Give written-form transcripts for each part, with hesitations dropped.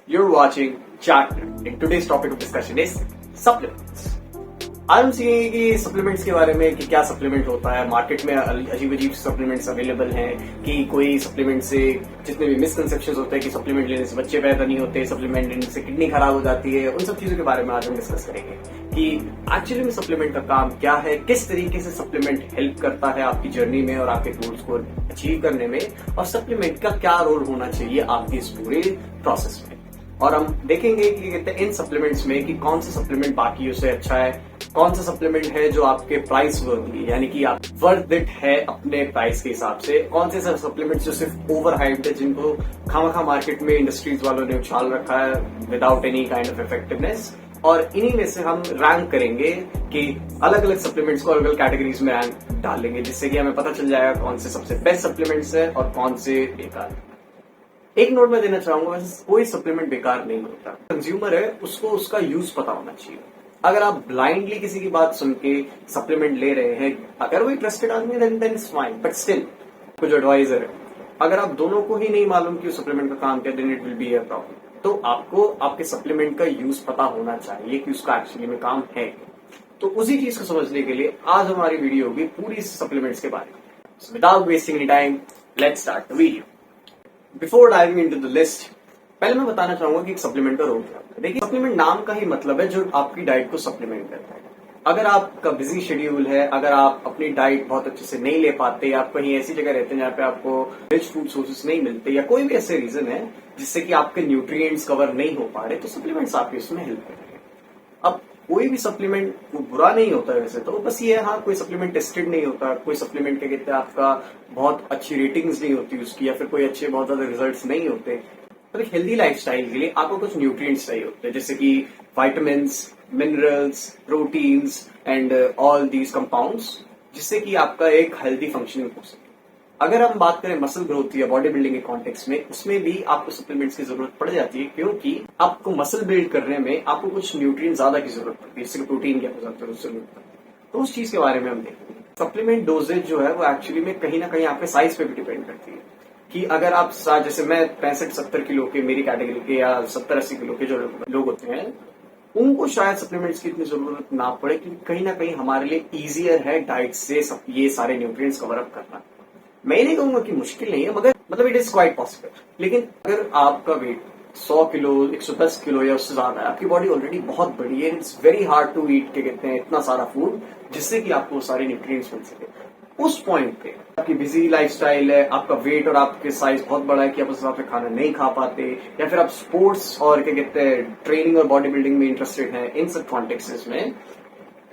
You're watching Chat. In today's topic of discussion is supplements. आज हम सीखेंगे कि सप्लीमेंट्स के बारे में कि क्या सप्लीमेंट होता है, मार्केट में अजीब अजीब सप्लीमेंट्स अवेलेबल हैं कि कोई सप्लीमेंट से जितने भी मिसकंसेप्शन होते हैं कि सप्लीमेंट लेने से बच्चे पैदा नहीं होते, सप्लीमेंट लेने से किडनी खराब हो जाती है, उन सब चीजों के बारे में आज हम डिस्कस करेंगे कि एक्चुअली में सप्लीमेंट का काम क्या है, किस तरीके से सप्लीमेंट हेल्प करता है आपकी जर्नी में और आपके गोल्स को अचीव करने में, और सप्लीमेंट का क्या रोल होना चाहिए आपकी इस पूरे प्रोसेस में। और हम देखेंगे कि कहते हैं इन सप्लीमेंट्स में कि कौन सा सप्लीमेंट बाकी से अच्छा है, कौन सा सप्लीमेंट है जो आपके प्राइस वर्दी है, यानी कि आप वर्थ इट है अपने प्राइस के हिसाब से, कौन से सप्लीमेंट्स जो सिर्फ ओवर हाइप्ड है, जिनको खामखा मार्केट में इंडस्ट्रीज वालों ने उछाल रखा है without any kind of effectiveness. और इन्हीं में से हम रैंक करेंगे कि अलग अलग सप्लीमेंट्स को अलग अलग कैटेगरीज में रैंक डालेंगे, जिससे कि हमें पता चल जाएगा कौन से सबसे बेस्ट सप्लीमेंट्स है और कौन से बेकार है। एक नोट मैं देना चाहूंगा, वैसे कोई सप्लीमेंट बेकार नहीं होता। कंज्यूमर है उसको उसका यूज पता होना चाहिए। अगर आप ब्लाइंडली किसी की बात सुन के सप्लीमेंट ले रहे हैं, अगर वो ट्रस्टेड आदमी है then it's fine, but still कुछ एडवाइजर है, अगर आप दोनों को ही नहीं मालूम कि सप्लीमेंट का काम क्या, then it will be a problem. तो आपको आपके सप्लीमेंट का यूज पता होना चाहिए कि उसका एक्चुअली में काम है। तो उसी चीज को समझने के लिए आज हमारी वीडियो होगी पूरी सप्लीमेंट्स के बारे में। Without wasting any time, let's start the video. Before diving into the list, पहले मैं बताना चाहूंगा कि सप्लीमेंट का रोल क्या है। देखिए, सप्लीमेंट नाम का ही मतलब है जो आपकी डाइट को सप्लीमेंट करता है। अगर आपका बिजी शेड्यूल है, अगर आप अपनी डाइट बहुत अच्छे से नहीं ले पाते, आप कहीं ऐसी जगह रहते हैं जहाँ पे आपको रिच फूड सोर्सेस नहीं मिलते, या कोई भी ऐसे रीजन है जिससे कि आपके न्यूट्रिएंट्स कवर नहीं हो पा रहे, तो सप्लीमेंट्स आपकी उसमें हेल्प करेंगे। अब कोई भी सप्लीमेंट बुरा नहीं होता है वैसे तो, बस ये है हाँ, कोई सप्लीमेंट टेस्टेड नहीं होता, कोई सप्लीमेंट क्या कहते हैं आपका बहुत अच्छी रेटिंग्स नहीं होती उसकी, या फिर कोई अच्छे बहुत ज्यादा रिजल्ट्स नहीं होते। पर एक हेल्दी लाइफस्टाइल के लिए आपको कुछ न्यूट्रिएंट्स चाहिए होते हैं, जैसे कि vitamins, minerals, proteins and all these compounds, जिससे कि आपका एक हेल्दी फंक्शनिंग हो सके। अगर हम बात करें मसल ग्रोथ या बॉडी बिल्डिंग के कॉन्टेक्स्ट में, उसमें भी आपको सप्लीमेंट्स की जरूरत पड़ जाती है, क्योंकि आपको मसल बिल्ड करने में आपको कुछ न्यूट्रिएंट ज्यादा की जरूरत पड़ती है, जैसे प्रोटीन की आपको जरूरत पड़ती है। तो उस चीज के बारे में हम देखेंगे। सप्लीमेंट डोजेज जो है वो एक्चुअली में कहीं ना कहीं आपके साइज पे भी डिपेंड करती है कि अगर आप जैसे मैं 65-70 किलो के, मेरी कैटेगरी के, या 70-80 किलो के जो लोग होते हैं, उनको शायद सप्लीमेंट्स की इतनी जरूरत ना पड़े, क्योंकि कहीं ना कहीं हमारे लिए इजियर है डाइट से ये सारे न्यूट्रिएंट्स कवर अप करना। मैं नहीं कहूंगा कि मुश्किल नहीं है, मगर मतलब इट इज क्वाइट पॉसिबल। लेकिन अगर आपका वेट 100 किलो, 110 किलो या उससे ज्यादा है, आपकी बॉडी ऑलरेडी बहुत बड़ी है, it's very hard to eat के कहते हैं इतना सारा फूड जिससे कि आपको सारे न्यूट्रिएंट्स मिल सके। उस पॉइंट पे आपकी बिजी लाइफस्टाइल है, आपका वेट और आपके साइज बहुत बड़ा है कि आप उस हिसाब से खाना नहीं खा पाते, या फिर आप स्पोर्ट्स और क्या कहते हैं ट्रेनिंग और बॉडी बिल्डिंग में इंटरेस्टेड हैं, इन सब कॉन्टेक्स्ट में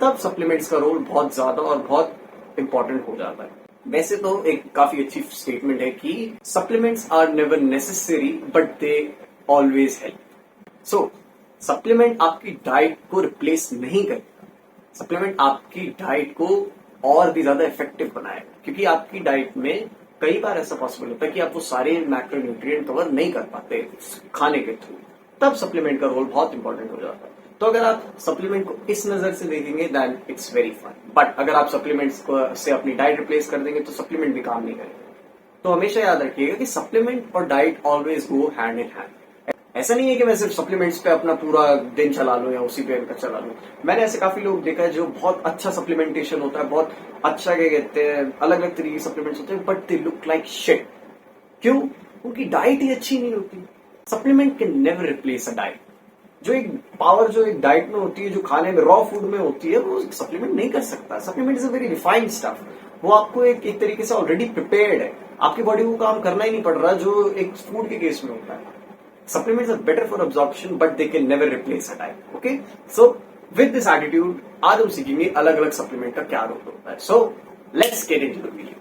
तब सप्लीमेंट्स का रोल बहुत ज्यादा और बहुत इंपॉर्टेंट हो जाता है। वैसे तो एक काफी अच्छी स्टेटमेंट है कि supplements are never necessary but they always help. So supplement आपकी डाइट को रिप्लेस नहीं करेगा, सप्लीमेंट आपकी डाइट को और भी ज्यादा इफेक्टिव बनाएगा, क्योंकि आपकी डाइट में कई बार ऐसा पॉसिबल होता है कि आप वो सारे मैक्रोन्यूट्रिएंट कवर नहीं कर पाते खाने के थ्रू, तब सप्लीमेंट का रोल बहुत इंपॉर्टेंट हो जाता है। तो अगर आप सप्लीमेंट को इस नजर से देखेंगे then it's very fine, but अगर आप सप्लीमेंट्स से अपनी डाइट रिप्लेस कर देंगे तो सप्लीमेंट भी काम नहीं करेगा। तो हमेशा याद रखिएगा कि सप्लीमेंट और diet always go hand in hand. ऐसा नहीं है कि मैं सिर्फ सप्लीमेंट्स पे अपना पूरा दिन चला लूं या उसी पे चला लूं। मैंने ऐसे काफी लोग देखा है जो बहुत अच्छा सप्लीमेंटेशन होता है, बहुत अच्छा क्या कहते हैं अलग अलग तरीके के सप्लीमेंट्स होते हैं, but they look like shit. क्यों? उनकी डाइट ही अच्छी नहीं होती। Supplement can never replace a diet. जो एक पावर जो एक डाइट में होती है, जो खाने में रॉ फूड में होती है, वो सप्लीमेंट नहीं कर सकता। Supplement is a very refined stuff. वो आपको एक तरीके से ऑलरेडी प्रिपेयर्ड है, आपकी बॉडी को काम करना ही नहीं पड़ रहा, जो एक फूड के केस में होता है। Supplements are better for absorption but they can never replace a diet. Okay, so with this attitude आज हम सीखेंगे अलग अलग सप्लीमेंट का क्या रोल होता है। So let's get into the video.